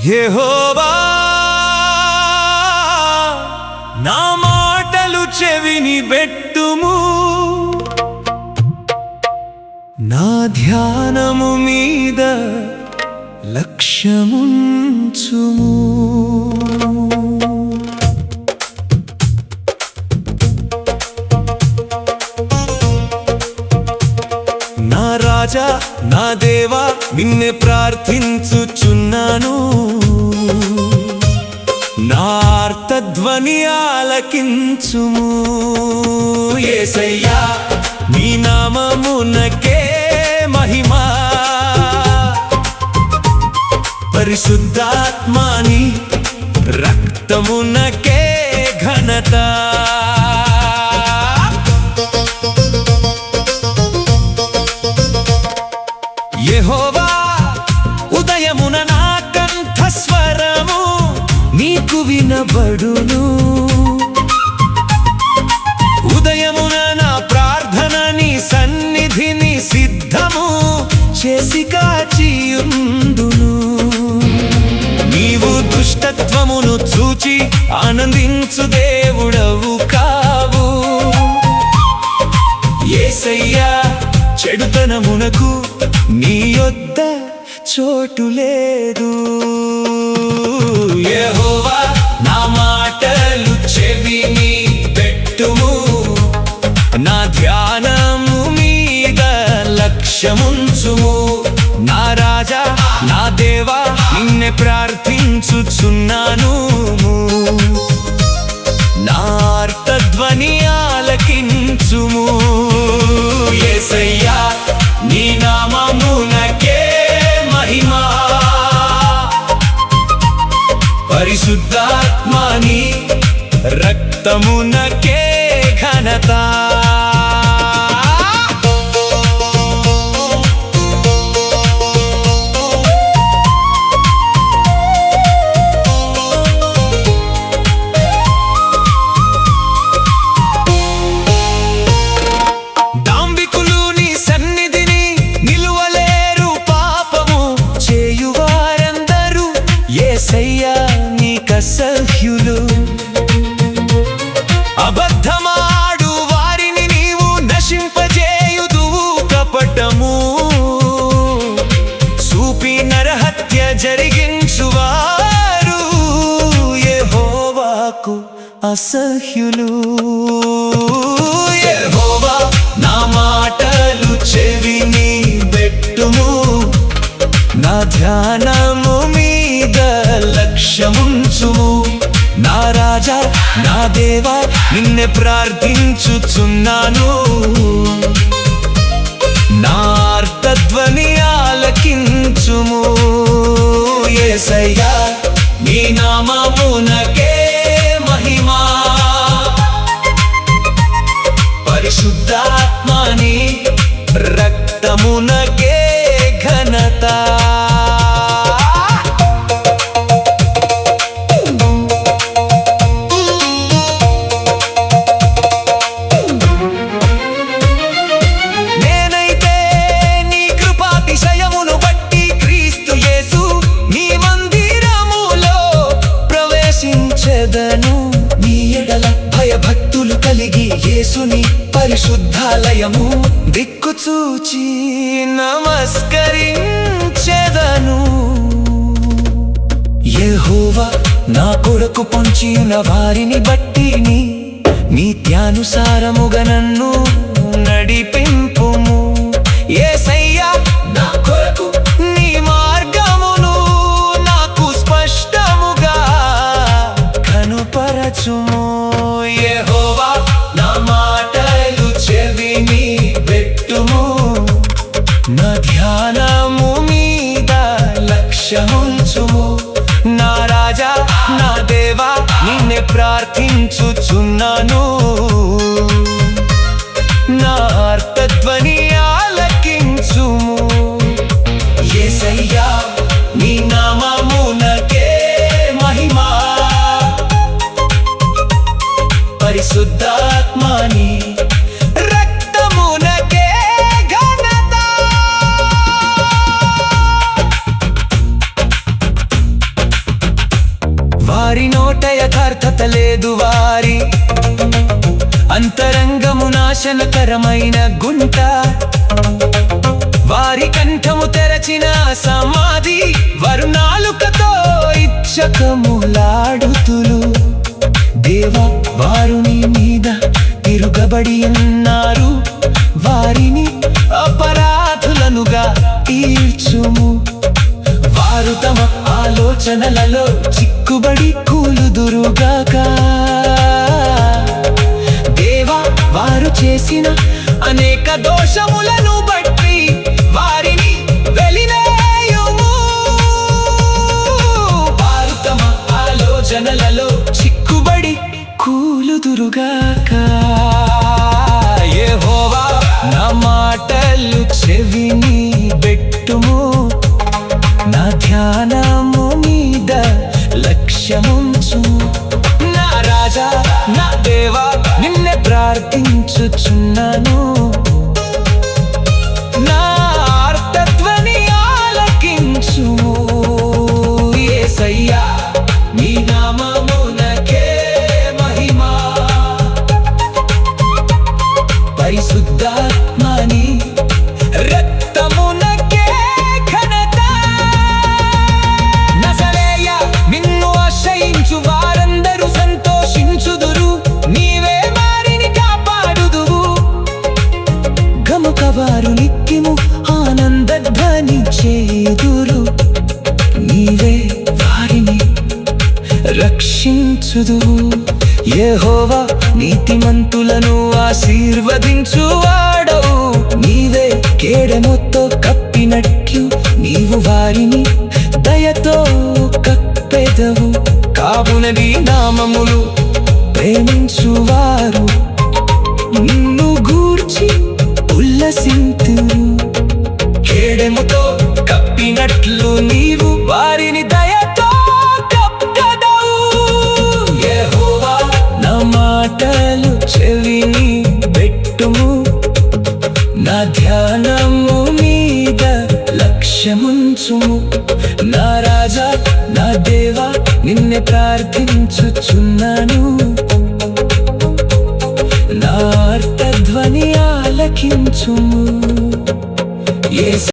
యెహోవా నా మాటలు చెవిని బెట్టుము, నా ధ్యానము మీద లక్ష్యముంచుము. నా రాజా నా దేవా నిన్నే ప్రార్థించుచున్నాను, నా ఆర్తధ్వని ఆలకించుము. యేసయ్యా నీ నామమునకే మహిమా, పరిశుద్ధాత్మని రక్తమునకే ఘనత. యెహోవా ఉదయమున నా కంఠస్వరము నీకు వినబడును, ఉదయమున నా ప్రార్థన నీ సన్నిధిని సిద్ధము చేసి కాచియుందును. నీవు దుష్టత్వమును చూచి ఆనందించు దేవుడవు కావు. యేసయ్యా చెడుతనమునకు నీ యొద్ద చోటు లేదు. యెహోవా నా మాటలు చెవిని పెట్టుము, నా ధ్యానము మీద లక్ష్యముంచుము. నా రాజా నా దేవా నిన్నే ప్రార్థించుచున్నాను, నా ఆర్తధ్వని ఆలకించుము. యేసయ్యా నీ నామమునకే మహిమా, పరిశుద్ధాత్మని రక్తమునకే ఘనత. యేసయ్యా నీకసహ్యులు, అబద్ధమాడు వారిని నీవు నశింపజేయుదువు. కపటము చూపి నరహత్య జరిగించువారు యెహోవాకు అసహ్యులు. యెహోవా నా మాటలు చెవిని బెట్టుము, నా ధ్యానము మీద లక్ష్యముంచుము. నా రాజా నా దేవా నిన్నే ప్రార్థించుచున్నాను, నా ఆర్తధ్వని ఆలకించుము. యేసయ్యా నీ నామమునకే మహిమా, పరిశుద్ధాత్మని రక్తమునకే ఘనత. నేనైతే నీ కృపాతిశయమును బట్టి క్రీస్తు యేసు నీ మందిరములో ప్రవేశించెదను. నీ ఎడల భయభక్తులు కలిగి యేసుని పరిశుద్ధాలయము దిక్కుచూచి నమస్కరించెదను. యెహోవా నా కొరకు పొంచియున్న వారిని బట్టి నీత్యానుసారముగా నన్ను నడిపింపుము. యేసయ్యా నా కొరకు నీ మార్గమును నాకు స్పష్టముగా కనుపరచుము. యెహోవా నా మాటలు చెవిని బెట్టుము, నా ధ్యానము మీద లక్ష్యముంచుము. నా రాజా నా దేవా నిన్నే ప్రార్థించుచున్నాను, నా ఆర్తధ్వని ఆలకించుము. యేసయ్యా నీ నామమునకే మహిమా, పరిశుద్ధాత్మని రక్తమునకే ఘనత. వారి నోట యథార్థత లేదు, వారి అంతరంగము నాశనకరమైన గుంట. వారి కంఠము తెరచిన సమాధి, వారు నాలుకతో ఇచ్చకములాడుతులు. దేవా, వారు నీ మీద తిరుగబడి ఉన్నారు, వారిని అపరాధులనుగా తీర్చుము. వారు తమ ఆలోచనలలో చిక్కుబడి కూలుదురుగాక. దేవా, వారు చేసిన అనేక దోషములను బట్టి వారిని వెలివేయుము. వారు తమ ఆలోచనలలో చిక్కుబడి కూలుదురుగాక. యెహోవా, నా మాటలు చెవిని బెట్టుము, నా ధ్యానము మీద లక్ష్యముంచు. నా రాజా, నా దేవా, నిన్నే ప్రార్థించుచున్నాను. నా ఆర్తధ్వని ఆలకించుము. యేసయ్యా, నీ నామమునకే మహిమ. పరిశుద్ధాత్మని రక్తమునకే ఘనత. నజరేయ, నిన్ను ఆశ్రయించు వారందరూ సంతోషించుదురు. నీవే వారిని కాపాడుదువు. గముకవారు నిత్యము ఆనందధ్వని చేదురు. నీవే వారిని రక్షించుదువు. యెహోవా, నీతిమంతులను ఆశీర్వదించువాడవు. నీవే కేడెముతో కప్పినట్లు నీవు వారిని దయతో కప్పెదవు. కావునది నామములు ప్రేమించువారు నిన్ను గూర్చి ఉల్లసింతురు. కేడెముతో కప్పినట్లు నీవు వారిని దయతో కప్పెదవు. యెహోవా, నా మాటలు చెవిని బెట్టుము, నా ధ్యానము మీద లక్ష్యముంచుము. నా రాజా, నా దేవా, నిన్నే ప్రార్థించుచున్నాను. నా ఆర్తధ్వని ఆలకించుము.